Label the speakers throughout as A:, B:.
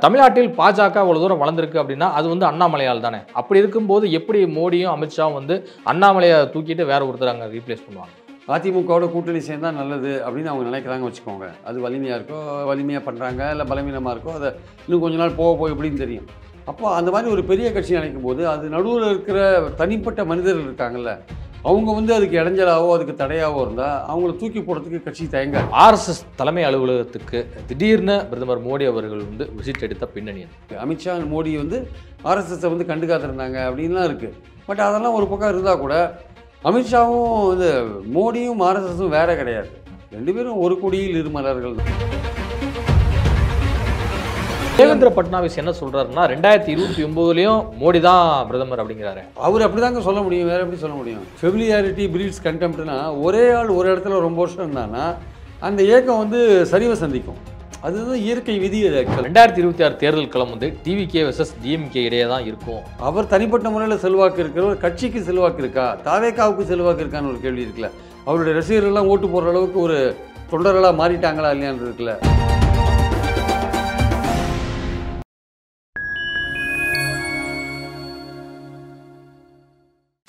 A: தமிழ்நாட்டில் பாஜக அவ்வளவு தூரம் வளர்ந்திருக்கு அப்படின்னா அது வந்து அண்ணாமலையால் தானே. அப்படி இருக்கும்போது எப்படி மோடியும் அமித்ஷாவும் வந்து அண்ணாமலையை தூக்கிட்டு வேற ஒருத்தர் அங்கே ரீப்ளேஸ் பண்ணுவாங்க?
B: அதிமுகவோட கூட்டணி சேர்ந்தா நல்லது அப்படின்னு அவங்க நினைக்கிறாங்க வச்சுக்கோங்க. அது வலிமையாக இருக்கோ, வலிமையாக பண்ணுறாங்க, இல்லை பலவீனமாக இருக்கோ, அதை இன்னும் கொஞ்ச நாள் போக போய் எப்படின்னு தெரியும். அப்போ அந்த மாதிரி ஒரு பெரிய கட்சி நினைக்கும் போது அது நடுவில் இருக்கிற தனிப்பட்ட மனிதர்கள் இருக்காங்கல்ல, அவங்க வந்து அதுக்கு இடைஞ்சலாவோ அதுக்கு தடையாவோ இருந்தால் அவங்கள தூக்கி போடுறதுக்கு கட்சி தயங்காது.
A: ஆர்எஸ்எஸ் தலைமை அலுவலகத்துக்கு திடீர்னு பிரதமர் மோடி அவர்கள் வந்து விசிட் எடுத்த பின்னணி
B: அமித்ஷா மோடி வந்து ஆர்எஸ்எஸை வந்து கண்டுக்காத்திருந்தாங்க அப்படின்லாம் இருக்குது. பட் அதெல்லாம் ஒரு பக்கம் இருந்தால் கூட அமித்ஷாவும் இது மோடியும் ஆர்எஸ்எஸும் வேற கிடையாது. ரெண்டு பேரும் ஒரு கொடியில் இரு மலர்கள் தான்.
A: தேவேந்திர பட்னாவிஸ் என்ன சொல்றாருன்னா 2029லயும் மோடி தான் பிரதமர் அப்படிங்கிறாரு.
B: அவர் அப்படிதாங்க சொல்ல முடியும், வேற எப்படி சொல்ல முடியும்? ஃபெமிலியாரிட்டி பிரீட்ஸ் கண்டெம்ப்ட்னா ஒரே ஆள் ஒரு இடத்துல ரொம்ப வருஷம் இருந்தான்னா அந்த இயக்கம் வந்து சரிவை சந்திக்கும். அதுதான் இயற்கை விதி.
A: 2026 தேர்தல் களம் வந்து டிவிகே வெர்சஸ் டிஎம்கே இடையே தான் இருக்கும்.
B: அவர் தனிப்பட்ட முறையில் செல்வாக்கு இருக்கிற ஒரு கட்சிக்கு செல்வாக்கு இருக்கா, தாவேக்காவுக்கு செல்வாக்கு இருக்கான்னு ஒரு கேள்வி இருக்குல்ல. அவருடைய ரசிகர்கள்லாம் ஓட்டு போடுற அளவுக்கு ஒரு தொண்டர்களாக மாறிட்டாங்களா இல்லையான்னு இருக்குல்ல.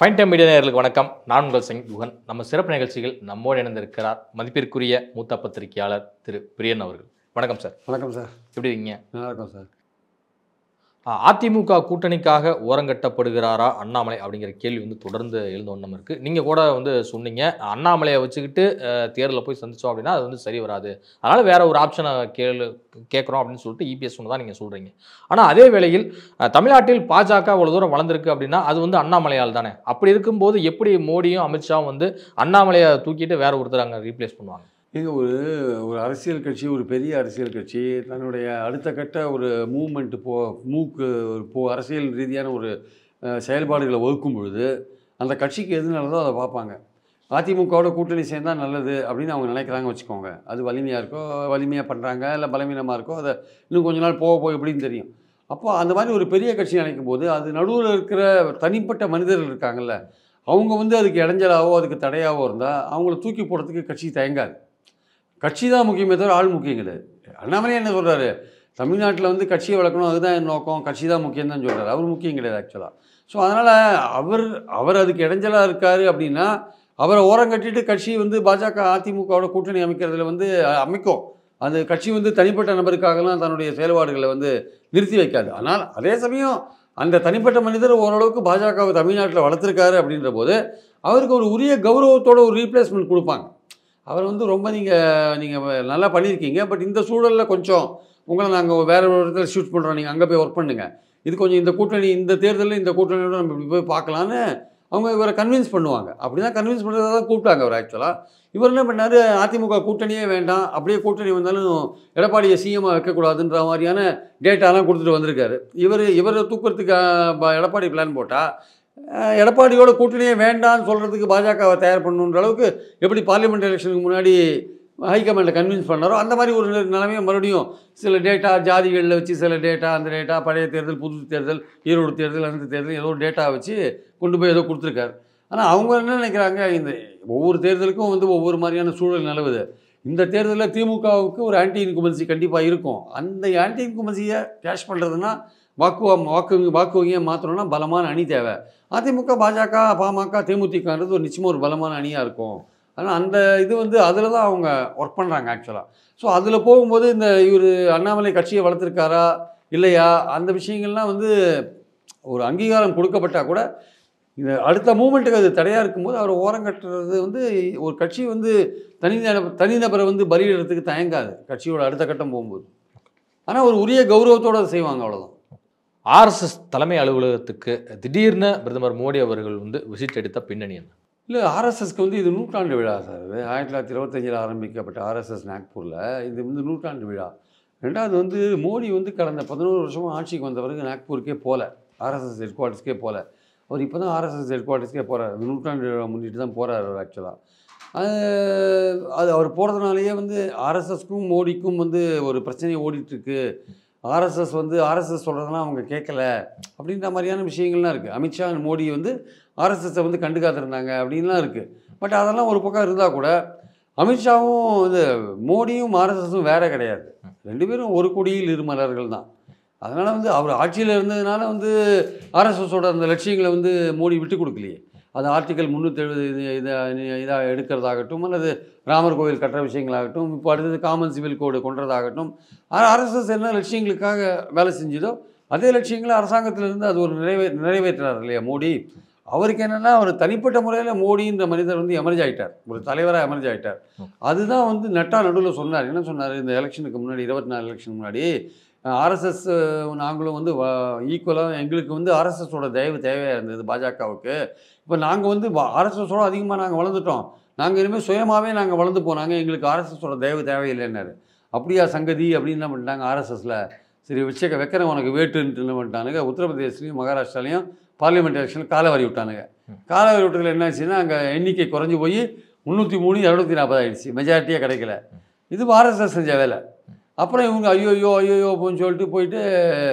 A: ஃபைன் டைம் மீடியா நேயர்களுக்கு வணக்கம். நான் உங்கள் குகன். நம்ம சிறப்பு நிகழ்ச்சிகள் நம்மோடு இணைந்திருக்கிறார் மதிப்பிற்குரிய மூத்த பத்திரிகையாளர் திரு பிரியன் அவர்கள். வணக்கம் சார்.
B: வணக்கம் சார்.
A: எப்படி இருக்கீங்க?
B: நல்லா இருக்கும் சார்.
A: அதிமுக கூட்டணிக்காக ஓரங்கட்டப்படுகிறாரா அண்ணாமலை அப்படிங்கிற கேள்வி வந்து தொடர்ந்து எழுந்த ஒன்றும் இருக்குது. நீங்கள் கூட வந்து சொன்னீங்க அண்ணாமலையை வச்சுக்கிட்டு தேர்தலில் போய் சந்தித்தோம் அப்படின்னா அது வந்து சரி வராது, அதனால் வேற ஒரு ஆப்ஷனை கேட்குறோம் அப்படின்னு சொல்லிட்டு இபிஎஸ் ஒன்று தான் நீங்கள் சொல்கிறீங்க. ஆனால் அதே வேளையில் தமிழ்நாட்டில் பாஜக அவ்வளோ தூரம் வளர்ந்துருக்கு அப்படின்னா அது வந்து அண்ணாமலையால் தானே. அப்படி இருக்கும்போது எப்படி மோடியும் அமித்ஷாவும் வந்து அண்ணாமலையை தூக்கிட்டு வேற ஒருத்தர் அங்கே ரீப்ளேஸ் பண்ணுவாங்க?
B: இங்கே ஒரு அரசியல் கட்சி, ஒரு பெரிய அரசியல் கட்சி தன்னுடைய அடுத்த கட்ட ஒரு மூவ்மெண்ட்டு அரசியல் ரீதியான ஒரு செயல்பாடுகளை வகுக்கும் பொழுது அந்த கட்சிக்கு எது நல்லதோ அதை பார்ப்பாங்க. அதிமுகவோட கூட்டணி சேர்ந்தால் நல்லது அப்படின்னு அவங்க நினைக்கிறாங்க வச்சுக்கோங்க. அது வலிமையாக இருக்கோ, வலிமையாக பண்ணுறாங்க, இல்லை பலவீனமாக இருக்கோ, அதை இன்னும் கொஞ்ச நாள் போக போய் எப்படின்னு தெரியும். அப்போ அந்த மாதிரி ஒரு பெரிய கட்சி நினைக்கும் போது அது நடுவில் இருக்கிற தனிப்பட்ட மனிதர்கள் இருக்காங்கல்ல, அவங்க வந்து அதுக்கு இடைஞ்சலாவோ அதுக்கு தடையாவோ இருந்தால் அவங்கள தூக்கி போடுறதுக்கு கட்சி தயங்காது. கட்சி தான் முக்கியமே தவிர ஆள் முக்கியம் கிடையாது. அண்ணாமலையே என்ன சொல்கிறாரு, தமிழ்நாட்டில் வந்து கட்சியை வளர்க்கணும், அதுதான் என் நோக்கம், கட்சி தான் முக்கியம் தான் சொல்கிறார். அவர் முக்கியம் கிடையாது ஆக்சுவலாக. ஸோ அதனால் அவர் அதுக்கு இடைஞ்சலாக இருக்கார் அப்படின்னா அவரை ஓரம் கட்டிட்டு கட்சி வந்து பாஜக அதிமுகவோட கூட்டணி அமைக்கிறதுல வந்து அமைக்கும். அந்த கட்சி வந்து தனிப்பட்ட நபருக்காகலாம் தன்னுடைய செயல்பாடுகளை வந்து நிறுத்தி வைக்காது. ஆனால் அதே சமயம் அந்த தனிப்பட்ட மனிதர் ஓரளவுக்கு பாஜகவை தமிழ்நாட்டில் வளர்த்துருக்காரு அப்படின்ற போது அவருக்கு ஒரு உரிய கௌரவத்தோட ஒரு ரீப்ளேஸ்மெண்ட் கொடுப்பாங்க. அவர் வந்து ரொம்ப நீங்கள் நல்லா பண்ணியிருக்கீங்க, பட் இந்த சூழலில் கொஞ்சம் உங்களை நாங்கள் வேறு ஒரு இடத்துல ஷூட் பண்ணுறோம், நீங்கள் அங்கே போய் ஒர்க் பண்ணுங்கள், இது கொஞ்சம் இந்த கூட்டணி இந்த தேர்தலில் இந்த கூட்டணியோட நம்ம இப்படி போய் பார்க்கலான்னு அவங்க இவரை கன்வின்ஸ் பண்ணுவாங்க. அப்படி தான் கன்வின்ஸ் பண்ணுறதா தான் கூப்பிட்டாங்க அவர் ஆக்சுவலாக. இவர் என்ன பண்ணார், அதிமுக கூட்டணியே வேண்டாம், அப்படியே கூட்டணி வந்தாலும் எடப்பாடியை சிஎம்மாக வைக்கக்கூடாதுன்ற மாதிரியான டேட்டாலாம் கொடுத்துட்டு வந்திருக்காரு. இவரை தூக்குறதுக்கு எடப்பாடி பிளான் போட்டால் எடப்பாடியோட கூட்டணியே வேண்டான்னு சொல்கிறதுக்கு பாஜகவை தயார் பண்ணணுன்ற அளவுக்கு எப்படி பார்லிமெண்ட் எலெக்ஷனுக்கு முன்னாடி ஹைகமாண்டில் கன்வின்ஸ் பண்ணாரோ அந்த மாதிரி ஒரு நிலைமையை மறுபடியும் சில டேட்டா ஜாதிகளில் வச்சு சில டேட்டா, அந்த டேட்டா பழைய தேர்தல், புது தேர்தல், ஈரோடு தேர்தல், அந்த தேர்தல் ஏதோ ஒரு டேட்டா வச்சு கொண்டு போய் ஏதோ கொடுத்துருக்காரு. ஆனால் அவங்க என்ன நினைக்கிறாங்க, இந்த ஒவ்வொரு தேர்தலுக்கும் வந்து ஒவ்வொரு மாதிரியான சூழல் நிலவுது. இந்த தேர்தலில் திமுகவுக்கு ஒரு ஆன்டி இன்குமென்சி கண்டிப்பாக இருக்கும். அந்த ஆன்டி இன்குமென்சியை கேஷ் பண்ணுறதுன்னா வாக்கு வங்கியை மாற்றணும்னா பலமான அணி தேவை. அதிமுக, பாஜக, பாமக, தேமுதிகன்றது ஒரு நிச்சயமாக ஒரு பலமான அணியாக இருக்கும். ஆனால் அந்த இது வந்து அதில் தான் அவங்க ஒர்க் பண்ணுறாங்க ஆக்சுவலாக. ஸோ அதில் போகும்போது இந்த இவர் அண்ணாமலை கட்சியை வளர்த்துருக்காரா இல்லையா அந்த விஷயங்கள்லாம் வந்து ஒரு அங்கீகாரம் கொடுக்கப்பட்டால் கூட இந்த அடுத்த மூமெண்ட்டுக்கு அது தடையாக இருக்கும்போது அவர் ஓரங்கட்டுறது வந்து ஒரு கட்சி வந்து தனிநபரை வந்து பலியிடுறதுக்கு தயங்காது கட்சியோட அடுத்த கட்டம் போகும்போது. ஆனால் ஒரு உரிய கௌரவத்தோடு அதை செய்வாங்க, அவ்வளோதான்.
A: ஆர்எஸ்எஸ் தலைமை அலுவலகத்துக்கு திடீர்னு பிரதமர் மோடி அவர்கள் வந்து விசிட் எடுத்த பின்னணி என்ன?
B: இல்லை, ஆர்எஸ்எஸ்க்கு வந்து இது நூற்றாண்டு விழா சார். இது 1925 ஆரம்பிக்கப்பட்ட ஆர்எஸ்எஸ் நாக்பூரில் இது வந்து நூற்றாண்டு விழா. ரெண்டாவது வந்து மோடி வந்து கடந்த 11 வருஷமாக ஆட்சிக்கு வந்த பிறகு நாக்பூருக்கே போகல, ஆர்எஸ்எஸ் ஹெட் குவார்ட்டர்ஸ்க்கே போகல. அவர் இப்போ தான் ஆர்எஸ்எஸ் ஹெட் குவார்ட்டர்ஸ்க்கே போகிறார். நூற்றாண்டு விழா முன்னிட்டு தான் போகிறார் அவர் ஆக்சுவலாக. அது அவர் போகிறதுனாலேயே வந்து ஆர்எஸ்எஸ்க்கும் மோடிக்கும் வந்து ஒரு பிரச்சனை ஓடிட்டுருக்கு. ஆர்எஸ்எஸ் வந்து ஆர்எஸ்எஸ் சொல்கிறதுலாம் அவங்க கேட்கல அப்படின்ற மாதிரியான விஷயங்கள்லாம் இருக்குது. அமித்ஷா மோடி வந்து ஆர்எஸ்எஸை வந்து கண்டுக்காத்திருந்தாங்க அப்படின்லாம் இருக்குது. பட் அதெல்லாம் ஒரு பக்கம் இருந்தால் கூட அமித்ஷாவும் இது மோடியும் ஆர்எஸ்எஸும் வேற கிடையாது. ரெண்டு பேரும் ஒரு கொடியில் இரு மலர்கள் தான். அதனால் வந்து அவர் ஆட்சியில் இருந்ததுனால வந்து ஆர்எஸ்எஸோட அந்த லட்சியங்களை வந்து மோடி விட்டு கொடுக்கலையே. அது ஆர்டிக்கல் 370 இதாக எடுக்கிறதாகட்டும், அல்லது ராமர் கோவில் கட்டுற விஷயங்களாகட்டும், இப்போ அடுத்தது காமன் சிவில் கோடு கொண்டதாகட்டும், ஆர்எஸ்எஸ் என்ன லட்சியங்களுக்காக வேலை செஞ்சதோ அதே லட்சியங்களை அரசாங்கத்திலிருந்து அது ஒரு நிறைவேற்றுறாரு இல்லையா மோடி. அவருக்கு என்னென்னா ஒரு தனிப்பட்ட முறையில் மோடின்ற மனிதர் வந்து எமர்ஜ் ஆகிட்டார், ஒரு தலைவராக எமர்ஜ் ஆகிட்டார். அதுதான் வந்து நடுவில் சொன்னார். என்ன சொன்னார் இந்த எலெக்ஷனுக்கு முன்னாடி, 24 எலெக்ஷன் முன்னாடி, ஆர்எஸ்எஸ் நாங்களும் வந்து ஈக்குவலாக எங்களுக்கு வந்து ஆர்எஸ்எஸோட தயவு தேவையாக இருந்தது பாஜகவுக்கு. இப்போ நாங்கள் வந்து ஆர்எஸ்எஸோட அதிகமாக நாங்கள் வளர்ந்துட்டோம், நாங்கள் இனிமேல் சுயமாகவே நாங்கள் வளர்ந்து போனாங்க, எங்களுக்கு ஆர்எஸ்எஸோட தயவு தேவையில்லைன்னாரு. அப்படியா சங்கதி அப்படின்னு என்ன பண்ணிட்டாங்க ஆர்எஸ்எஸில், சரி வைக்கிறேன் உனக்கு வேட்டுன்ட்டு என்ன பண்ணிட்டானுங்க, உத்தரப்பிரதேஷ்லையும் மகாராஷ்டிராலையும் பார்லிமெண்ட் எலெக்ஷனில் காலவாரி விட்டானுங்க. காலவாரி விட்டதில் என்ன ஆச்சுன்னா அங்கே எண்ணிக்கை குறைஞ்சி போய் 303 240 ஆகிடுச்சு, மெஜாரிட்டியாக கிடைக்கல. இது ஆர்எஸ்எஸ் செஞ்ச வேலை. அப்புறம் இவங்க ஐயோ அப்படின்னு சொல்லிட்டு போயிட்டு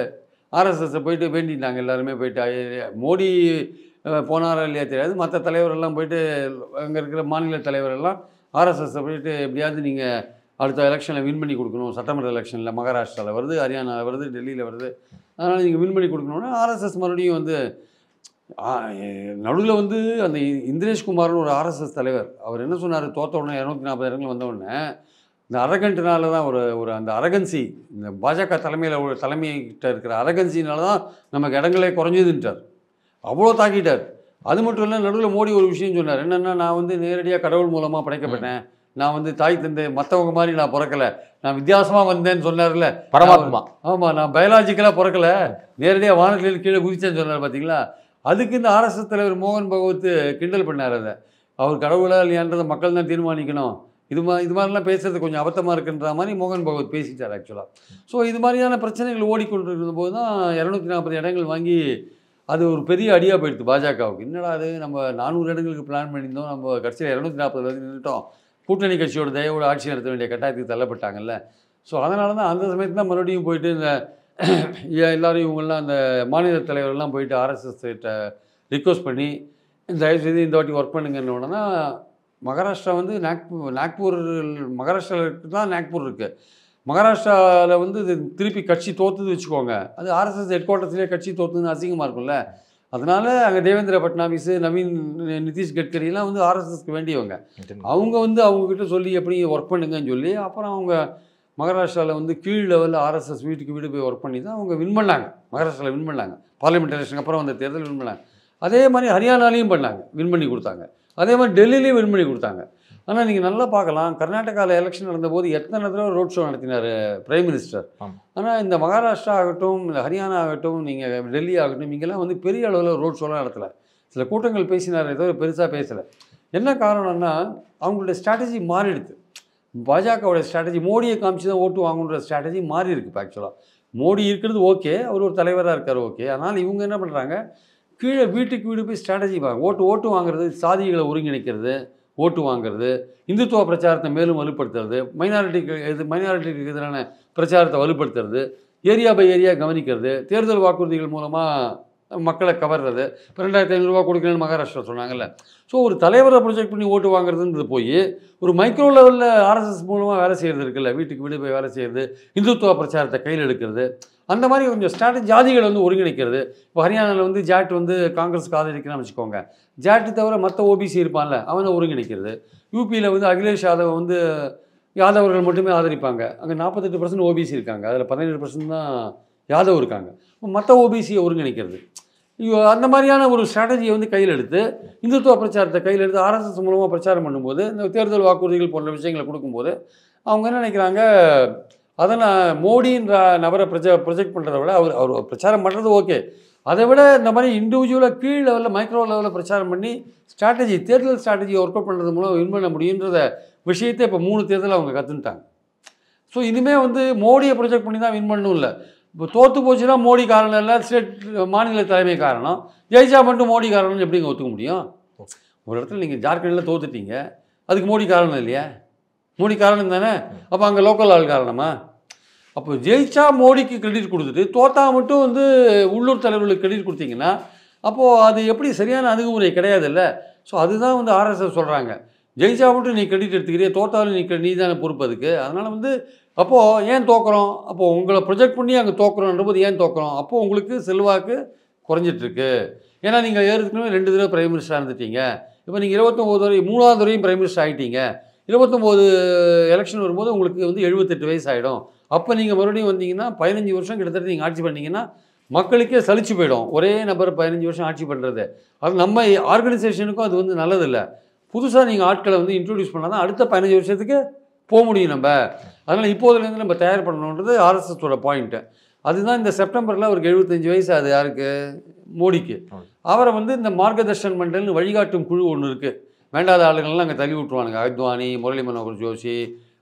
B: ஆர்எஸ்எஸை போயிட்டு வேண்டிட்டாங்க எல்லாருமே போயிட்டு. மோடி போனாரா இல்லையா தெரியாது, மற்ற தலைவரெல்லாம் போயிட்டு அங்கே இருக்கிற மாநில தலைவரெல்லாம் ஆர்எஸ்எஸை போயிட்டு எப்படியாவது நீங்கள் அடுத்த எலெக்ஷனில் வின் பண்ணி கொடுக்கணும், சட்டமன்ற எலெக்ஷனில் மகாராஷ்டிராவில் வருது, ஹரியானாவில் வருது, டெல்லியில் வருது, அதனால் நீங்கள் வின் பண்ணி கொடுக்கணுன்னா ஆர்எஸ்எஸ் மறுபடியும் வந்து நடுவில் வந்து அந்த இந்திரேஷ் குமார்னு ஒரு ஆர்எஸ்எஸ் தலைவர், அவர் என்ன சொன்னார், தோற்ற உடனே 240 இடங்கள் வந்த உடனே இந்த அரகண்ட்னால தான் ஒரு அந்த அரகன்சி, இந்த பாஜக தலைமையிட்ட இருக்கிற அரகன்சினால தான் நமக்கு இடங்களே குறைஞ்சதுன்ட்டார். அவ்வளோ தாக்கிட்டார். அது மட்டும் இல்லை, நடுவில் மோடி ஒரு விஷயம் சொன்னார். என்னென்னா, நான் வந்து நேரடியாக கடவுள் மூலமாக படைக்கப்பட்டேன், நான் வந்து தாய் தந்தை மற்றவங்க மாதிரி நான் பிறக்கலை, நான் வித்தியாசமாக வந்தேன்னு சொன்னார்ல
A: பரமாத்மா.
B: ஆமாம், நான் பயாலஜிக்கலாக பிறக்கலை, நேரடியாக வானத்தில் கீழே குதிச்சேன்னு சொன்னார் பார்த்தீங்களா. அதுக்கு இந்த ஆர்எஸ்எஸ் தலைவர் மோகன் பகவத் கிண்டல் பண்ணார். அதை அவர் கடவுளா இல்லையான்றதை மக்கள் தான் தீர்மானிக்கணும், இது மாதிரிலாம் பேசுறது கொஞ்சம் அபத்தமாக இருக்குன்ற மாதிரி மோகன் பகவத் பேசிட்டார் ஆக்சுவலாக. ஸோ இது மாதிரியான பிரச்சனைகள் ஓடிக்கொண்டு இருந்தபோது தான் 240 இடங்கள் வாங்கி அது ஒரு பெரிய அடியாக போயிடுது பாஜகவுக்கு. என்னடா அது, நம்ம 400 இடங்களுக்கு பிளான் பண்ணியிருந்தோம், நம்ம கட்சியில் 240 வந்து நின்றுட்டோம், கூட்டணி கட்சியோட தயவோடு ஆட்சி நடத்த வேண்டிய கட்டாயத்துக்கு தள்ளப்பட்டாங்கல்ல. ஸோ அதனால தான் அந்த சமயத்தில் தான் மறுபடியும் போயிட்டு இந்த எல்லோரும் இவங்கெல்லாம் அந்த மாநில தலைவர்கள்லாம் போயிட்டு ஆர்எஸ்எஸ் கிட்ட ரிக்வஸ்ட் பண்ணி தயவுசெய்து இந்த வாட்டி ஒர்க் பண்ணுங்கன்னு உடனே மகாராஷ்டிரா வந்து நாக்பூர் மகாராஷ்டிராவில் தான் நாக்பூர் இருக்குது. மகாராஷ்டிராவில் வந்து திருப்பி கட்சி தோற்றுது வச்சுக்கோங்க, அது ஆர்எஸ்எஸ் ஹெட் குவார்ட்டர்ஸ்லேயே கட்சி தோற்றுதுன்னு அசிங்கமாக இருக்கும்ல. அதனால் அங்கே தேவேந்திர ஃபட்னாவிஸ், நிதிஷ் கட்கரிலாம் வந்து ஆர்எஸ்எஸ்க்கு வேண்டியவங்க. அவங்க வந்து அவங்கக்கிட்ட சொல்லி எப்படி ஒர்க் பண்ணுங்கன்னு சொல்லி அப்புறம் அவங்க மகாராஷ்டிராவில் வந்து கீழ் லெவலில் ஆர்எஸ்எஸ் வீட்டுக்கு வீடு போய் ஒர்க் பண்ணி தான் அவங்க வின் பண்ணாங்க. மகாராஷ்டிராவில் வின் பண்ணாங்க, பார்லிமெண்ட் எலெக்ஷனுக்கு அப்புறம் அந்த தேர்தல் வின் பண்ணாங்க. அதே மாதிரி ஹரியானாலையும் பண்ணாங்க, வின் பண்ணி கொடுத்தாங்க. அதே மாதிரி டெல்லியிலையும் வின் பண்ணி கொடுத்தாங்க. ஆனால் நீங்கள் நல்லா பார்க்கலாம், கர்நாடகாவில் எலெக்ஷன் நடந்தபோது எத்தனை தடவை ரோட் ஷோ நடத்தினார் பிரைம் மினிஸ்டர். ஆனால் இந்த மகாராஷ்டிரா ஆகட்டும், இல்லை ஹரியானா ஆகட்டும், நீங்கள் டெல்லி ஆகட்டும், இங்கெல்லாம் வந்து பெரிய அளவில் ரோட் ஷோலாம் நடத்தலை. சில கூட்டங்கள் பேசினார், ஏதோ பெருசாக பேசலை. என்ன காரணம்னா அவங்களுடைய ஸ்ட்ராட்டஜி மாறிடுது. பாஜகவோட ஸ்ட்ராட்டஜி மோடியை காமிச்சு தான் ஓட்டு வாங்குன்ற ஸ்ட்ராட்டஜி மாறி இருக்குது. இப்போ ஆக்சுவலாக மோடி இருக்கிறது ஓகே, அவர் ஒரு தலைவராக இருக்கார் ஓகே. ஆனால் இவங்க என்ன பண்ணுறாங்க, கீழே வீட்டுக்கு வீடு போய் ஸ்ட்ராட்டஜி ஓட்டு வாங்குறது, சாதிகளை ஒருங்கிணைக்கிறது, ஓட்டு வாங்குறது, இந்துத்துவ பிரச்சாரத்தை மேலும் வலுப்படுத்துறது, மைனாரிட்டிக்கு எதிரான பிரச்சாரத்தை வலுப்படுத்துறது, ஏரியா பை ஏரியா கவனிக்கிறது, தேர்தல் வாக்குறுதிகள் மூலமாக மக்களை கவர்றது. இப்போ 2500 ரூபா கொடுக்கலன்னு மகாராஷ்டிரா சொன்னாங்கல்ல. ஸோ ஒரு தலைவரை ப்ரொஜெக்ட் பண்ணி ஓட்டு வாங்குறதுன்றது போய் ஒரு மைக்ரோ லெவலில் ஆர்எஸ்எஸ் மூலமாக வேலை செய்கிறது இருக்குல்ல, வீட்டுக்கு வீடு போய் வேலை செய்கிறது, இந்துத்துவ பிரச்சாரத்தை கையில் எடுக்கிறது, அந்த மாதிரி கொஞ்சம் ஸ்ட்ராட்டஜி ஜாதிகளை வந்து ஒருங்கிணைக்கிறது. இப்போ ஹரியானாவில் வந்து ஜாட் வந்து காங்கிரஸுக்கு ஆதரிக்கிறான்னு வச்சுக்கோங்க, ஜாட்டு தவிர மற்ற ஓபிசி இருப்பான்ல அவனை ஒருங்கிணைக்கிறது. யூபியில் வந்து அகிலேஷ் யாதவ் வந்து யாதவர்கள் மட்டுமே ஆதரிப்பாங்க, அங்கே 48% ஓபிசி இருக்காங்க, அதில் 17% தான் யாதவ் இருக்காங்க. மற்ற ஓபிசியை ஒருங்கிணைக்கிறது, அந்த மாதிரியான ஒரு ஸ்ட்ராட்டஜியை வந்து கையில் எடுத்து இந்துத்துவ பிரச்சாரத்தை கையில் எடுத்து ஆர்எஸ்எஸ் மூலமாக பிரச்சாரம் பண்ணும்போது, இந்த தேர்தல் வாக்குறுதிகள் போன்ற விஷயங்களை கொடுக்கும்போது அவங்க என்ன நினைக்கிறாங்க, அதை நான் மோடின்ற நபரை ப்ரொஜெக்ட் பண்ணுறதை விட அவர் பிரச்சாரம் பண்ணுறது ஓகே, அதை விட இந்த மாதிரி இண்டிவிஜுவலாக கீழ் லெவலில் மைக்ரோ லெவலில் பிரச்சாரம் பண்ணி தேர்தல் ஸ்ட்ராட்டஜியை ஒர்க் அவுட் பண்ணுறது மூலம் வின் பண்ண முடியுன்றத விஷயத்தை இப்போ 3 தேர்தலில் அவங்க கற்றுட்டாங்க. ஸோ இனிமேல் வந்து மோடியை ப்ரொஜெக்ட் பண்ணி தான் வின் பண்ணணும் இல்லை. இப்போ தோற்று போச்சுன்னா மோடி காரணம் இல்லை, ஸ்டேட் மாநில தலைமை காரணம், ஜெயிச்சா மட்டும் மோடி காரணம்னு எப்படிங்க ஒத்துக்க முடியும்? ஒரு இடத்துல நீங்கள் ஜார்க்கண்டில் தோத்துட்டீங்க, அதுக்கு மோடி காரணம் இல்லையா? மோடி காரணம் தானே. அப்போ அங்கே லோக்கல் ஆள் காரணமா? அப்போ ஜெயிச்சா மோடிக்கு கிரெடிட் கொடுத்துட்டு தோத்தா மட்டும் வந்து உள்ளூர் தலைவர்களுக்கு கிரெடிட் கொடுத்தீங்கன்னா அப்போது அது எப்படி சரியான அணுகுமுறை கிடையாது இல்லை. ஸோ அதுதான் வந்து ஆர்எஸ்எஸ் சொல்கிறாங்க, ஜெயிச்சா மட்டும் நீ கிரெடிட் எடுத்துக்கிறிய, தோத்தாலும் நீ தானே பொறுப்பு அதுக்கு. அதனால் வந்து அப்போது ஏன் தோக்குறோம், அப்போது உங்களை ப்ரொஜெக்ட் பண்ணி அங்கே தோக்குறோன்ற போது ஏன் தோக்குறோம், அப்போது உங்களுக்கு செல்வாக்கு குறைஞ்சிட்ருக்கு. ஏன்னா நீங்கள் ஏற்கனவே 2 தடவை பிரைம் மினிஸ்டராக இருந்துட்டீங்க. இப்போ நீங்கள் 29 வரை 3வது தடவையும் பிரைம் மினிஸ்டர் ஆகிட்டீங்க. 29 எலெக்ஷன் வரும்போது உங்களுக்கு வந்து 78 வயசு ஆகிடும். அப்போ நீங்கள் மறுபடியும் வந்தீங்கன்னா 15 வருஷம் கிட்டத்தட்ட நீங்கள் ஆட்சி பண்ணீங்கன்னா மக்களுக்கே சலிச்சு போயிடும். ஒரே நபர் 15 வருஷம் ஆட்சி பண்ணுறது. அது நம்ம ஆர்கனைசேஷனுக்கும் அது வந்து நல்லதில்லை. புதுசாக நீங்கள் ஆட்களை வந்து இன்ட்ரடியூஸ் பண்ணால் தான் அடுத்த 15 வருஷத்துக்கு போக முடியும் நம்ம. அதனால் இப்போதுலேருந்து நம்ம தயார் பண்ணணுன்றது ஆர்எஸ்எஸோட பாயிண்ட்டு. அதுதான் இந்த செப்டம்பரில் அவருக்கு 75 வயசு ஆகுது. யாருக்கு? மோடிக்கு. அவரை வந்து இந்த மார்கதர்ஷன் மண்டல்னு வழிகாட்டும் குழு ஒன்று இருக்குது. வேண்டாத ஆளுங்கள்லாம் அங்கே தள்ளி விட்ருவானுங்க. அத்வானி, முரளி மனோகர் ஜோஷி,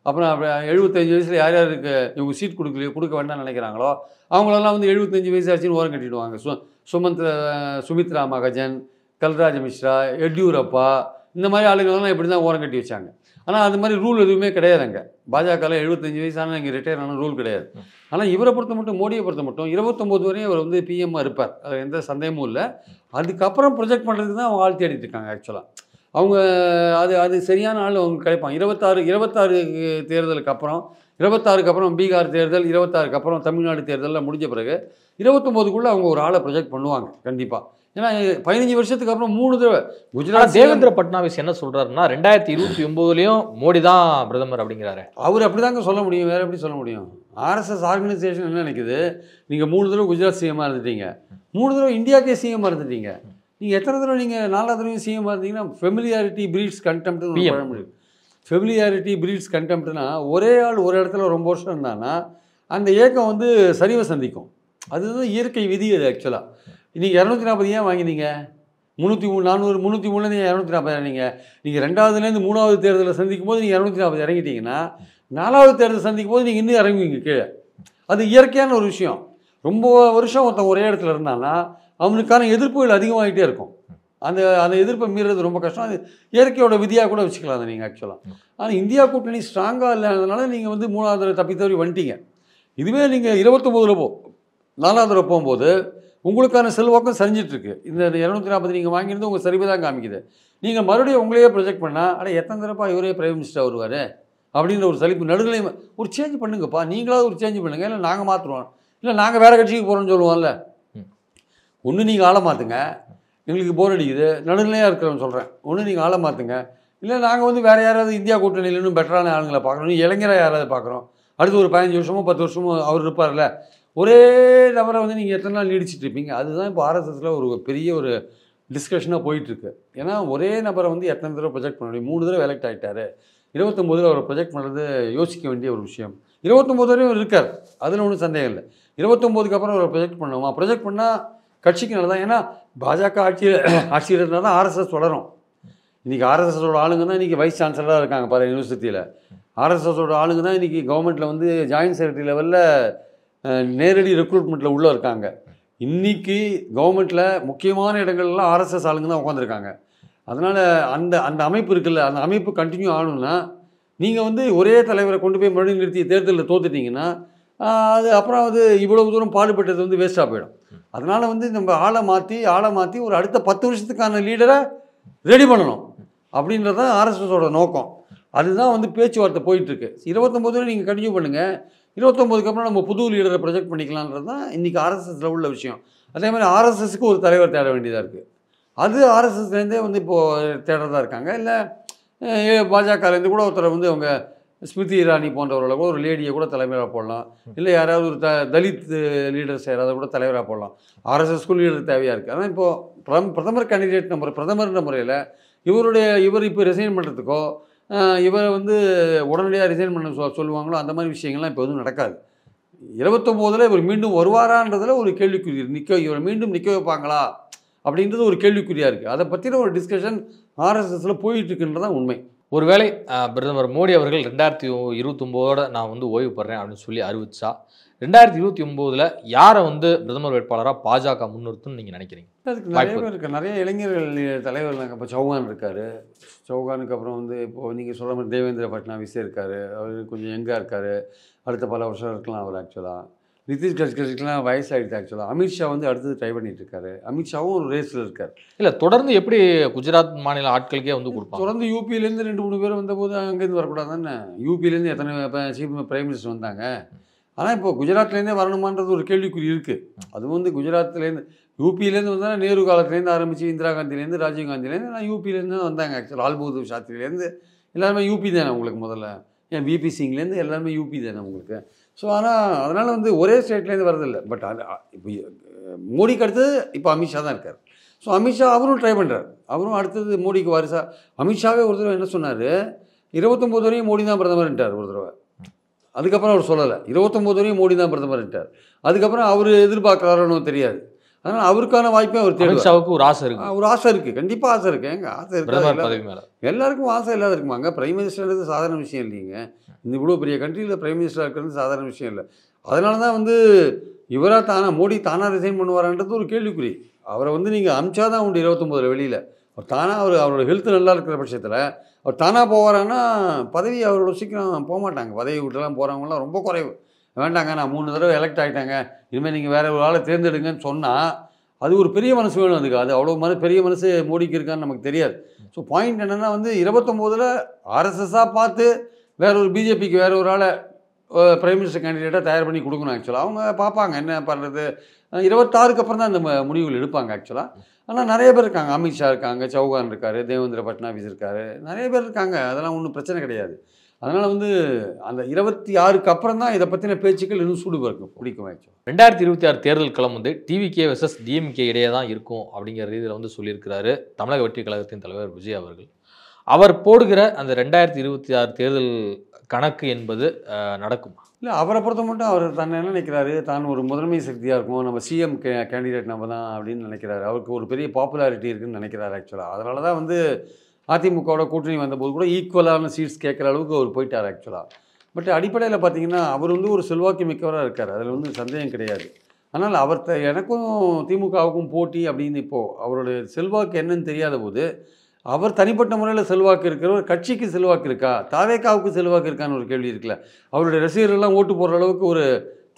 B: அப்புறம் 75 வயசில் யார் யாருக்கு இவங்க சீட் கொடுக்க வேண்டாம்னு நினைக்கிறாங்களோ அவங்களெல்லாம் வந்து 75 வயசு ஆச்சுன்னு ஓரம் கட்டிடுவாங்க. சுமித்ரா மகாஜன், கல்ராஜ் மிஸ்ரா, எடியூரப்பா, இந்த மாதிரி ஆளுங்களெல்லாம் இப்படி தான் ஓரம் கட்டி வச்சாங்க. ஆனால் அது மாதிரி ரூல் எதுவுமே கிடையாது. அங்கே பாஜகவில் 75 வயசான இங்கே ரிட்டையர் ஆன ரூல் கிடையாது. ஆனால் இவரை பொறுத்த மட்டும், மோடியை பொறுத்த மட்டும் 29 வரையும் அவர் வந்து பிஎம்மாக இருப்பார். அது எந்த சந்தேகமும் இல்லை. அதுக்கப்புறம் ப்ரொஜெக்ட் பண்ணுறதுக்கு தான் அவங்க ஆள் தேடிட்டு இருக்காங்க. ஆக்சுவலாக அவங்க அது சரியான ஆள் அவங்க கிடைப்பாங்க. 26 தேர்தலுக்கு அப்புறம், 26க்கு அப்புறம் பீகார் தேர்தல், 26க்கு அப்புறம் தமிழ்நாடு தேர்தலில் முடிஞ்ச பிறகு 29க்குள்ளே அவங்க ஒரு ஆளை ப்ரொஜெக்ட் பண்ணுவாங்க கண்டிப்பாக. ஏன்னா 15 வருஷத்துக்கு அப்புறம் 3 தடவை குஜராத்
A: தேவேந்திர பட்னாவிஸ் என்ன சொல்றாருன்னா 2029லயும் மோடி தான் பிரதமர் அப்படிங்கிறாரு.
B: அவர் அப்படி தாங்க சொல்ல முடியும், வேறு எப்படி சொல்ல முடியும்? ஆர்எஸ்எஸ் ஆர்கனைசேஷன் என்ன நினைக்குது, நீங்கள் 3 தடவை குஜராத் சிஎம்மாக இருந்துட்டீங்க, 3 தடவை இந்தியாக்கே சிஎம்மாக இருந்துட்டீங்க, நீங்கள் எத்தனை தடவை நீங்கள் 4வது தடவையும் சிஎம்மாக இருந்தீங்கன்னா ஃபெமிலியாரிட்டி பிரீட்ஸ் கண்டெம்ப்ட்னு முடியும். ஃபெமிலியாரிட்டி பிரீட்ஸ் கண்டெம்ப்ட்னா ஒரே ஆள் ஒரு இடத்துல ரொம்ப வருஷம் இருந்தான்னா அந்த இயக்கம் வந்து சரிவை சந்திக்கும். அதுதான் இயற்கை விதி. அது ஆக்சுவலாக நீங்கள் 240 ஏன் வாங்கினீங்க? 303 நீங்கள் 240 இறங்கிங்க. நீங்கள் 2வதுலேருந்து 3வது தேர்தலை சந்திக்கும் போது நீங்கள் 240 இறங்கிட்டீங்கன்னா 4வது தேர்தல் சந்திக்கும் போது நீங்கள் இன்னும் இறங்குவீங்க கீழே. அது இயற்கையான ஒரு விஷயம். ரொம்ப வருஷம் ஒருத்தன் ஒரே இடத்துல இருந்தான்னா அவனுக்கான எதிர்ப்புகள் அதிகமாகிட்டே இருக்கும். அந்த எதிர்ப்பை மீறது ரொம்ப கஷ்டம். அது இயற்கையோட விதியாக கூட வச்சுக்கலாம் அதை நீங்கள் ஆக்சுவலாக. ஆனால் இந்தியா கூட்டணி ஸ்ட்ராங்காக இல்லாததுனால நீங்கள் வந்து 3வது தப்பி தவறி வந்துட்டீங்க. இதுவே நீங்கள் 29ல் 4வது போகும்போது உங்களுக்கான செல்வாக்கம் சரிஞ்சிட்ருக்கு. இந்த 240 நீங்கள் வாங்கியிருந்து உங்கள் சரிவை தான் காமிக்குது. நீங்கள் மறுபடியும் உங்களையே ப்ரொஜெக்ட் பண்ணால் அட எத்தனை தரப்பா இவரே பிரைம் மினிஸ்டர் வருவார் அப்படின்ற ஒரு சலிப்பு நடுநிலை. ஒரு சேஞ்ச் பண்ணுங்கப்பா, நீங்களாவது ஒரு சேஞ்ச் பண்ணுங்கள், இல்லை நாங்கள் மாற்றுவோம், இல்லை நாங்கள் வேறு கட்சிக்கு போகிறோன்னு சொல்லுவோம்ல. ஒன்று நீங்கள் ஆளை மாற்றுங்க, எங்களுக்கு போர் அடிக்குது, நடுநிலையாக இருக்கிறவங்க சொல்கிறேன், ஒன்று நீங்கள் ஆளை மாற்றுங்க, இல்லை நாங்கள் வந்து வேறு யாராவது இந்தியா கூட்டணியில் இன்னும் பெட்டரான ஆளுங்களை பார்க்குறோம், இளைஞராக யாராவது பார்க்குறோம், அடுத்து ஒரு 15 வருஷமோ 10 வருஷமோ அவர் இருப்பார்ல, ஒரே நபரை வந்து நீங்கள் எத்தனை நாள் நீடிச்சிட்டு இருப்பீங்க? அதுதான் இப்போ ஆர்எஸ்எஸில் ஒரு பெரிய ஒரு டிஸ்கஷனாக போயிட்டுருக்கு. ஏன்னா ஒரே நபரை வந்து எத்தனை தடவை ப்ரொஜெக்ட் பண்ண முடியும்? 3 தடவை எலெக்ட் ஆகிட்டார். 29ல் அவரை ப்ரொஜெக்ட் பண்ணுறது யோசிக்க வேண்டிய ஒரு விஷயம். 29 வரையும் இருக்கார், அதில் ஒன்றும் சந்தேகம் இல்லை. 29க்கு அப்புறம் அவரை ப்ரொஜெக்ட் பண்ணுவோமா? ப்ரொஜெக்ட் பண்ணால் கட்சிக்கு நல்லதான். ஏன்னா பாஜக ஆட்சியில் இருந்தால் தான் ஆர்எஸ்எஸ் வளரும். இன்றைக்கி ஆர்எஸ்எஸோட ஆளுங்க தான் இன்றைக்கி வைஸ் சான்சலராக இருக்காங்க பாரு யூனிவர்சிட்டியில். ஆர்எஸ்எஸோட ஆளுங்க தான் இன்றைக்கி கவர்மெண்ட்டில் வந்து ஜாயின்ட் செக்ரட்டரி லெவலில் நேரடி ரெக்ரூட்மெண்ட்டில் உள்ளே இருக்காங்க. இன்றைக்கி கவர்மெண்ட்டில் முக்கியமான இடங்கள்லாம் ஆர்எஸ்எஸ் ஆளுங்க தான் உட்காந்துருக்காங்க. அதனால் அந்த அமைப்பு இருக்குல்ல, அந்த அமைப்பு கண்டினியூ ஆகணும்னா நீங்கள் வந்து ஒரே தலைவரை கொண்டு போய் மறுபடியும் நிறுத்தி தேர்தலில் தோத்துட்டிங்கன்னா அது அப்புறம் அது இவ்வளவு தூரம் பாடுபட்டது வந்து வேஸ்ட்டாக போயிடும். அதனால் வந்து நம்ம ஆளை மாற்றி ஒரு அடுத்த 10 வருஷத்துக்கான லீடரை ரெடி பண்ணணும் அப்படின்றது தான் ஆர்எஸ்எஸோட நோக்கம். அதுதான் வந்து பேச்சுவார்த்தை போயிட்டுருக்கு. 29 நீங்கள் கண்டினியூ பண்ணுங்கள், 29க்கு அப்புறம் நம்ம புது லீடரை ப்ரொஜெக்ட் பண்ணிக்கலான்றது தான் இன்றைக்கி ஆர்எஸ்எஸில் உள்ள விஷயம். அதே மாதிரி ஆர்எஸ்எஸ்க்கு ஒரு தலைவர் தேட வேண்டியதாக இருக்குது. அது ஆர்எஸ்எஸ்லேருந்தே வந்து இப்போது தேடுறதா இருக்காங்க. இல்லை பாஜகலேருந்து கூட ஒருத்தரை வந்து அவங்க ஸ்மிருதி இரானி போன்றவர்களை கூட ஒரு லேடியை கூட தலைவராக போடலாம், இல்லை யாராவது ஒரு தலித் லீடர்ஸ் யாராவது கூட தலைவராக போடலாம். ஆர்எஸ்எஸ்க்கும் லீடர் தேவையாக இருக்குது. ஆனால் இப்போது பிரதமர் கேண்டிடேட் பிரதமர்ன்ற முறையில் இவர் இப்போ ரிசைன் பண்ணுறதுக்கோ இவரை வந்து உடனடியாக ரிசைன் பண்ண சொல்லுவாங்களோ அந்த மாதிரி விஷயங்கள்லாம் இப்போ எதுவும் நடக்காது. 29ல் இவர் மீண்டும் வருவாரான்றதில் ஒரு கேள்விக்குறி இவரை மீண்டும் நிற்க வைப்பாங்களா அப்படின்றது ஒரு கேள்விக்குறியாக இருக்குது. அதை பற்றின ஒரு டிஸ்கஷன் ஆர்எஸ்எஸில் போயிட்டுருக்குன்றதான் உண்மை.
A: ஒருவேளை பிரதமர் மோடி அவர்கள் 2029 நான் வந்து ஓய்வு பெறேன் அப்படின்னு சொல்லி அறிவிச்சா 2029ல் யாரை வந்து பிரதமர் வேட்பாளராக பாஜக முன்னிறுத்துன்னு நீங்கள் நினைக்கிறீங்க?
B: அதுக்கு நிறைய பேர் இருக்குது, நிறைய இளைஞர்கள் தலைவர்கள். இப்போ சௌகான் இருக்கார், சௌகானுக்கு அப்புறம் வந்து இப்போது நீங்கள் சொல்கிற மாதிரி தேவேந்திர பட்னாவிஸே இருக்கார், அவர் கொஞ்சம் யங்காக இருக்கார், அடுத்த பல வருஷம் இருக்கலாம் அவர். ஆக்சுவலாக நிதிஷ் கட்கரிக்கெலாம் வயசாகிடுச்சு ஆக்சுவலாக. அமித்ஷா வந்து அடுத்தது ட்ரை பண்ணிட்டு இருக்காரு. அமித்ஷாவும் ஒரு ரேஸில் இருக்கார்.
A: இல்லை தொடர்ந்து எப்படி குஜராத் மாநில ஆட்களுக்கே வந்து கொடுப்பாங்க?
B: தொடர்ந்து யூபியிலேருந்து 2-3 பேர் வந்தபோது அங்கேருந்து வரக்கூடாது தானே. யூபியிலேருந்து எத்தனை சீஃப் பிரைம் மினிஸ்டர் வந்தாங்க. ஆனால் இப்போ குஜராத்லேருந்தே வரணுமான்றது ஒரு கேள்விக்குறி இருக்குது. அது வந்து குஜராத்லேருந்து யூபியிலேருந்து வந்தால் நேரு காலத்துலேருந்து ஆரம்பித்து இந்திரா காந்திலேருந்து ராஜீவ் காந்திலேருந்து நான் யூபியிலேருந்து தான் வந்தாங்க. ஆக்சுவலாக லால் பகதூர் சாஸ்திரிலேருந்து எல்லாருமே யூபி தானே உங்களுக்கு முதல்ல. ஏன் விபி சிங்லேருந்து எல்லாருமே யூபி தானே உங்களுக்கு. ஸோ ஆனால் அதனால் வந்து ஒரே ஸ்டேட்லேருந்து வரதில்லை. பட் அது இப்போ மோடிக்கு அடுத்தது இப்போ அமித்ஷா தான் இருக்கார். ஸோ அமித்ஷா அவரும் ட்ரை பண்ணுறார். அவரும் அடுத்தது மோடிக்கு வாரிசா. அமித்ஷாவே ஒரு தடவை என்ன சொன்னார், 29 வரையும் மோடி தான் பிரதமர்ன்ட்டார் ஒரு தடவை. அதுக்கப்புறம் அவர் சொல்லலை. 29 வரையும் மோடி தான் பிரதமர்ன்ட்டார். அதுக்கப்புறம் அவர் எதிர்பார்க்குறாரோன்னு தெரியாது. அதனால் அவருக்கான வாய்ப்பே அவர் தேடுவார்.
A: அமித்ஷாவுக்கு ஒரு ஆசை இருக்குது.
B: ஒரு ஆசை இருக்குது, கண்டிப்பாக ஆசை இருக்குது. எங்க ஆசை இருக்குது, எல்லாருக்கும் ஆசை இல்லாத இருக்குமாங்க. பிரைம் மினிஸ்டர்ன்றது சாதாரண விஷயம் இல்லைங்க. இந்த இவ்வளோ பெரிய கண்ட்ரியில் பிரைம் மினிஸ்டராக இருக்கிறது சாதாரண விஷயம் இல்லை. அதனால தான் வந்து இவராக தானாக மோடி தானாக ரிசைன் பண்ணுவாரான்றது ஒரு கேள்விக்குறி. அவரை வந்து நீங்கள் அமித்ஷா தான் உண்டு 29 வெளியில். அவர் தானாக அவரோட ஹெல்த் நல்லா இருக்கிற பட்சத்தில் அவர் தானாக போவாரான்னா பதவி அவரோட சீக்கிரம் போக மாட்டாங்க. பதவி விட்டுலாம் போகிறவங்களாம் ரொம்ப குறைவு. வேண்டாங்க நான் 3 தடவை எலெக்ட் ஆகிட்டாங்க, இனிமேல் நீங்கள் வேறு ஒரு ஆளை தேர்ந்தெடுங்கன்னு சொன்னால் அது ஒரு பெரிய மனசு வேணும். அதுக்கு அது அவ்வளோ பெரிய மனசு மோடிக்கு இருக்கான்னு நமக்கு தெரியாது. ஸோ பாயிண்ட் என்னென்னா வந்து 29 ஆர்எஸ்எஸ்ஸாக பார்த்து வேற ஒரு பிஜேபிக்கு வேற ஒரு ஆளை பிரைம் மினிஸ்டர் கேண்டிடேட்டாக தயார் பண்ணி கொடுக்கணும். ஆக்சுவலாக அவங்க பார்ப்பாங்க என்ன பண்ணுறது. 26க்கு அப்புறம் தான் இந்த முடிவுகள் எடுப்பாங்க ஆக்சுவலாக. ஆனால் நிறைய பேர் இருக்காங்க. அமித்ஷா இருக்காங்க, சௌகான் இருக்கார், தேவேந்திர பட்னாவிஸ் இருக்கார், நிறைய பேர் இருக்காங்க. அதெல்லாம் ஒன்றும் பிரச்சனை கிடையாது. அதனால் வந்து அந்த 26க்கு அப்புறம் தான் இதை பற்றின பேச்சுக்கள் இன்னும் சூடு பிடிக்கும். ஆக்சுவலாக
A: 2026 தேர்தல் களம் வந்து டிவிகே வெர்சஸ் டிஎம்கே இடையே தான் இருக்கும் அப்படிங்கிற ரீதியில் வந்து சொல்லியிருக்கிறாரு தமிழக வெற்றி கழகத்தின் தலைவர் விஜய் அவர்கள். அவர் போடுகிற அந்த 2026 தேர்தல் கணக்கு என்பது நடக்குமா? இல்லை,
B: அவரை பொறுத்த மட்டும் அவர் தன்னை என்ன நினைக்கிறாரு, தான் ஒரு முதன்மை சக்தியாக இருக்கும், நம்ம சிஎம் கேண்டிடேட் நம்ம தான் அப்படின்னு நினைக்கிறாரு. அவருக்கு ஒரு பெரிய பாப்புலாரிட்டி இருக்குதுன்னு நினைக்கிறாரு ஆக்சுவலாக. அதனால தான் வந்து அதிமுகவோட கூட்டணி வந்தபோது கூட ஈக்குவலான சீட்ஸ் கேட்குற அளவுக்கு அவர் போயிட்டார் ஆக்சுவலாக. பட் அடிப்படையில் பார்த்தீங்கன்னா அவர் வந்து ஒரு செல்வாக்கு மிக்கவராக இருக்கார், அதில் வந்து சந்தேகம் கிடையாது. ஆனால் அவர்கிட்ட எனக்கும் திமுகவுக்கும் போட்டி அப்படின்னு இப்போது அவருடைய செல்வாக்கு என்னன்னு தெரியாத போது அவர் தனிப்பட்ட முறையில் செல்வாக்கு இருக்கிற ஒரு கட்சிக்கு செல்வாக்கு இருக்கா, தாவேக்காவுக்கு செல்வாக்கு இருக்கான்னு ஒரு கேள்வி இருக்குல்ல. அவருடைய ரசிகர்கள்லாம் ஓட்டு போடுற அளவுக்கு ஒரு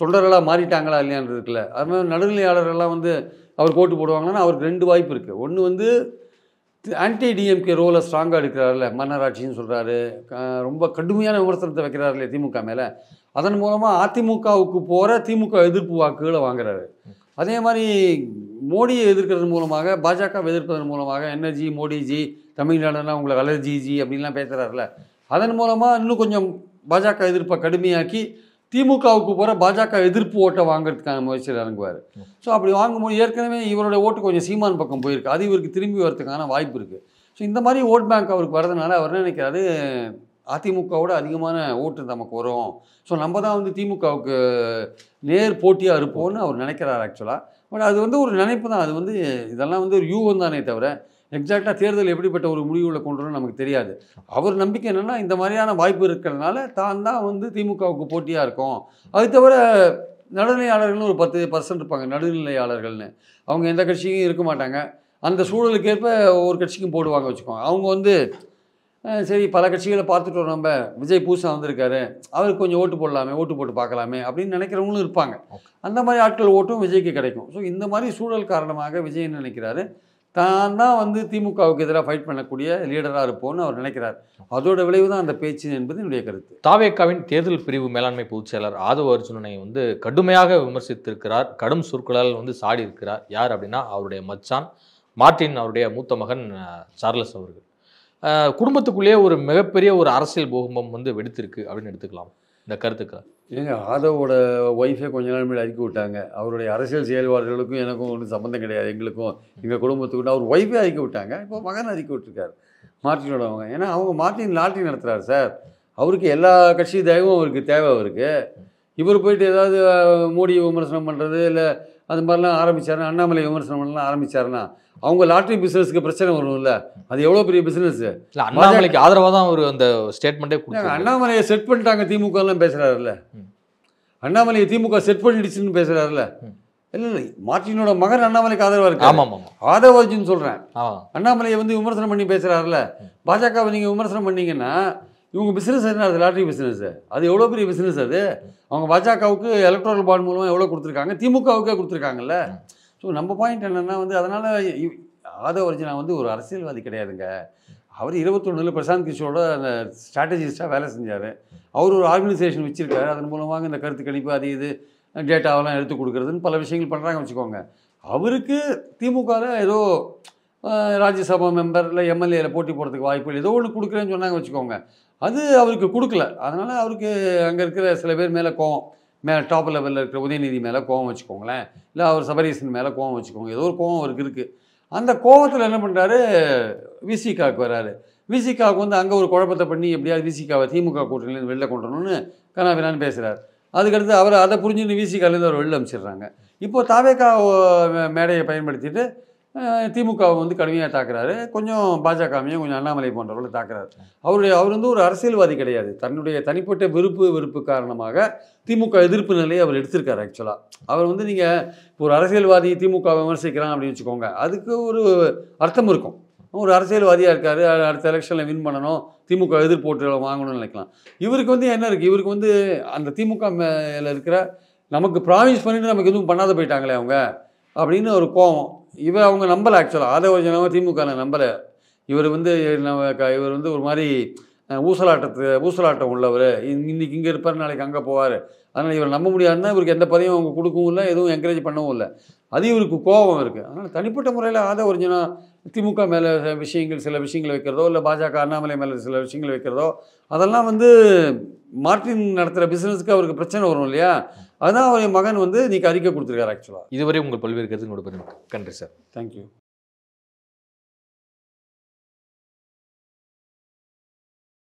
B: தொண்டர்களாக மாறிட்டாங்களா இல்லையான்னு இருக்குல்ல. அது மாதிரி நடுநிலையாளர்கள்லாம் வந்து அவருக்கு ஓட்டு போடுவாங்கன்னா அவருக்கு 2 வாய்ப்பு இருக்குது. ஒன்று வந்து ஆன்டி டிஎம்கே ரோலை ஸ்ட்ராங்காக எடுக்கிறாருல்ல, மன்னராட்சின்னு சொல்கிறாரு, ரொம்ப கடுமையான விமர்சனத்தை வைக்கிறாருல்ல திமுக மேலே. அதன் மூலமாக அதிமுகவுக்கு போகிற திமுக எதிர்ப்பு வாக்குகளை வாங்குறாரு. அதே மாதிரி மோடியை எதிர்க்கிறது மூலமாக, பாஜக எதிர்ப்பதன் மூலமாக எனர்ஜி மோடிஜி, தமிழ்நாடுனா உங்களுக்கு அலர்ஜிஜி அப்படின்லாம் பேசுகிறாருல. அதன் மூலமாக இன்னும் கொஞ்சம் பாஜக எதிர்ப்பை கடுமையாக்கி திமுகவுக்கு போகிற பாஜக எதிர்ப்பு ஓட்டை வாங்குறதுக்கான முயற்சியில் இறங்குவார். ஸோ அப்படி வாங்கும்போது ஏற்கனவே இவருடைய ஓட்டு கொஞ்சம் சீமான் பக்கம் போயிருக்கு, அது இவருக்கு திரும்பி வரதுக்கான வாய்ப்பு இருக்குது. ஸோ இந்த மாதிரி ஓட் பேங்க் அவருக்கு வரதுனால அவர் என்ன நினைக்கிறாரு, அதிமுகவோட அதிகமான ஓட்டு நமக்கு வரும், ஸோ நம்ம தான் வந்து திமுகவுக்கு நேர் போட்டியாக இருப்போம்னு அவர் நினைக்கிறார் ஆக்சுவலாக. பட் அது வந்து ஒரு நினைப்பு தான். அது வந்து இதெல்லாம் வந்து ஒரு யூகம் தானே தவிர எக்ஸாக்டாக தேர்தல் எப்படிப்பட்ட ஒரு முடிவுகளை கொண்டு வரணும் நமக்கு தெரியாது. அவர் நம்பிக்கை என்னென்னா இந்த மாதிரியான வாய்ப்பு இருக்கிறதுனால தான் தான் வந்து திமுகவுக்கு போட்டியாக இருக்கும். அது தவிர நடுநிலையாளர்கள்னு ஒரு 10% இருப்பாங்க நடுநிலையாளர்கள்னு. அவங்க எந்த கட்சிக்கும் இருக்க மாட்டாங்க. அந்த சூழலுக்கு ஏற்ப ஒவ்வொரு கட்சிக்கும் போடுவாங்க வச்சுக்கோங்க. அவங்க வந்து சரி பல கட்சிகளை பார்த்துட்டோம், நம்ம விஜய் புதுசாக வந்திருக்காரு, அவருக்கு கொஞ்சம் ஓட்டு போடலாமே, ஓட்டு போட்டு பார்க்கலாமே அப்படின்னு நினைக்கிறவங்களும் இருப்பாங்க. அந்த மாதிரி ஆட்கள் ஓட்டும் விஜய்க்கு கிடைக்கும். ஸோ இந்த மாதிரி சூழல் காரணமாக விஜய் என்ன நினைக்கிறாரு, தான் தான் வந்து திமுகவுக்கு எதிராக ஃபைட் பண்ணக்கூடிய லீடராக இருப்போம்னு அவர் நினைக்கிறார். அதோட விளைவு தான் அந்த பேச்சு என்பது என்னுடைய கருத்து.
A: தாவேக்காவின் தேர்தல் பிரிவு மேலாண்மை பொதுச் செயலர் ஆதவ அர்ஜுனனை வந்து கடுமையாக விமர்சித்திருக்கிறார், கடும் சொற்களால் வந்து சாடி இருக்கிறார். யார் அப்படின்னா அவருடைய மச்சான் மார்ட்டின், அவருடைய மூத்த மகன் சார்லஸ் அவர்கள். குடும்பத்துக்குள்ளேயே ஒரு மிகப்பெரிய ஒரு அரசியல் பூகம்பம் வந்து வெடித்திருக்கு அப்படின்னு எடுத்துக்கலாம் இந்த கருத்துக்களை.
B: ஏங்க ஆதவோட ஒய்ஃபே கொஞ்ச நாள் முன்னாடி அறிக்கை விட்டாங்க, அவருடைய அரசியல் செயல்பாடுகளுக்கும் எனக்கும் ஒன்றும் சம்மந்தம் கிடையாது, எங்களுக்கும் எங்கள் குடும்பத்துக்கிட்ட அவர் ஒய்ஃபே அறிக்கை விட்டாங்க. இப்போ மகன் அறிக்கை விட்டுருக்காரு மார்ட்டினோட அவங்க. ஏன்னா அவங்க மார்ட்டின் லாட்ரி நடத்துகிறார் சார், அவருக்கு எல்லா கட்சி தயவும் அவருக்கு தேவை. அவருக்கு இவர் போயிட்டு ஏதாவது மோடியை விமர்சனம் பண்ணுறது இல்லை அது மாதிரிலாம் ஆரம்பித்தாருன்னா, அண்ணாமலை விமர்சனம் பண்ணலாம் ஆரம்பித்தாருன்னா அவங்க லாட்ரி பிஸ்னஸ்க்கு பிரச்சனை வரும்ல. அது எவ்வளோ பெரிய பிஸ்னஸ்.
A: இல்லை அண்ணாமலைக்கு ஆதரவாக தான் ஒரு அந்த ஸ்டேட்மெண்ட்டே கொடுத்தாங்க.
B: அண்ணாமலையை செட் பண்ணிட்டாங்க திமுகலாம் பேசுகிறாருல்ல, அண்ணாமலையை திமுக செட் பண்ணிடுச்சுன்னு பேசுகிறாருல்ல. இல்லை இல்லை, மார்ட்டினோட மகன் அண்ணாமலைக்கு ஆதரவாக இருக்கு.
A: ஆமாம் ஆமாம்,
B: ஆதவ அர்ஜுன் சொல்கிறேன். அண்ணாமலையை வந்து விமர்சனம் பண்ணி பேசுகிறாருல்ல. பாஜகவை நீங்கள் விமர்சனம் பண்ணீங்கன்னா இவங்க பிஸ்னஸ் என்ன, அது லாட்ரி பிஸ்னஸ். அது எவ்வளோ பெரிய பிஸ்னஸ் அது. அவங்க பாஜகவுக்கு எலக்ட்ரல் பாண்ட் மூலமாக எவ்வளோ கொடுத்துருக்காங்க, திமுகவுக்கே கொடுத்துருக்காங்கல்ல. ஸோ நம்ம பாயிண்ட் என்னென்னா வந்து அதனால் ஆதவ அர்ஜுனா வந்து ஒரு அரசியல்வாதி கிடையாதுங்க. அவர் 21 பிரசாந்த் கிஷோரோட அந்த ஸ்ட்ராட்டஜிஸ்ட்டாக வேலை செஞ்சார். அவர் ஒரு ஆர்கனைசேஷன் வச்சுருக்காரு. அதன் மூலமாக இந்த கருத்து கணிப்பு அது இது டேட்டாவெல்லாம் எடுத்து கொடுக்குறதுன்னு பல விஷயங்கள் பண்ணுறாங்க வச்சுக்கோங்க. அவருக்கு திமுகவில் ஏதோ ராஜ்யசபா மெம்பர் இல்லை எம்எல்ஏல போட்டி போடுறதுக்கு வாய்ப்பு ஏதோ ஒன்று கொடுக்குறேன்னு சொன்னாங்க வச்சுக்கோங்க. அது அவருக்கு கொடுக்கல. அதனால் அவருக்கு அங்கே இருக்கிற சில பேர் மேலே கோவம், டாப் லெவலில் இருக்கிற உதயநிதி மேலே கோவம் வச்சுக்கோங்களேன், இல்லை அவர் சபரீசன் மேலே கோவம் வச்சுக்கோங்க, ஏதோ ஒரு கோவம் அவருக்கு இருக்குது. அந்த கோவத்தில் என்ன பண்ணுறாரு, விசிகாவுக்கு வராரு. விசிகாவுக்கு வந்து அங்கே ஒரு குழப்பத்தை பண்ணி எப்படியாவது விசிகாவை திமுக கூட்டணியிலேருந்து வெளில கொண்டு வரணும்னு கனாபினான்னு பேசுகிறார். அதுக்கடுத்து அவர் அதை புரிஞ்சுன்னு விசிகாலேருந்து அவர் வெளில அனுப்பிச்சிடுறாங்க. இப்போது தாவேகா மேடையை பயன்படுத்திட்டு திமுகவை வந்து கடுமையாக தாக்குறாரு. கொஞ்சம் பாஜகவையும் கொஞ்சம் அண்ணாமலை போன்றவர்களை தாக்குறாரு. அவர் வந்து ஒரு அரசியல்வாதி கிடையாது. தன்னுடைய தனிப்பட்ட வெறுப்பு காரணமாக திமுக எதிர்ப்பு நிலையை அவர் எடுத்திருக்காரு. ஆக்சுவலாக அவர் வந்து நீங்கள் இப்போ ஒரு அரசியல்வாதி திமுக விமர்சிக்கிறான் அப்படின்னு வச்சுக்கோங்க, அதுக்கு ஒரு அர்த்தம் இருக்கும். ஒரு அரசியல்வாதியாக இருக்கார், அடுத்த எலெக்ஷனில் வின் பண்ணணும், திமுக எதிர்ப்பு ஓட்டு வாங்கணும்னு நினைக்கலாம். இவருக்கு வந்து என்ன இருக்குது, இவருக்கு வந்து அந்த திமுக மேலே இருக்கிற நமக்கு ப்ராமிஸ் பண்ணிட்டு நமக்கு எதுவும் பண்ணாத போயிட்டாங்களே அவங்க அப்படின்னு ஒரு கோவம். அவங்க நம்பலை. ஆக்சுவலாக ஆதவ அர்ஜுனாவை திமுகவில் நம்பலை. இவர் வந்து ஒரு மாதிரி ஊசலாட்டம் உள்ளவர். இன்றைக்கி இங்கே இருப்பார், நாளைக்கு அங்கே போவார். அதனால் இவர் நம்ப முடியாதுன்னா இவருக்கு எந்த பதவியும் அவங்க கொடுக்கவும் இல்லை, எதுவும் என்கரேஜ் பண்ணவும் இல்லை. அது இவருக்கு கோபம் இருக்குது. அதனால் தனிப்பட்ட முறையில் ஆதவ அர்ஜுனா திமுக மேலே சில விஷயங்கள் வைக்கிறதோ, இல்லை பாஜக அண்ணாமலை மேலே சில விஷயங்கள் வைக்கிறதோ, அதெல்லாம் வந்து மார்டின் நடத்துகிற பிஸ்னஸுக்கு அவருக்கு பிரச்சனை வரும் இல்லையா. அதுதான் அவர் மகன் வந்து இன்றைக்கி அறிக்கை கொடுத்துருக்காரு. ஆக்சுவலாக
A: இதுவரை உங்கள் பல்வேறு கருத்துக்களோட பதிவு. நன்றி சார்.
B: தேங்க்யூ.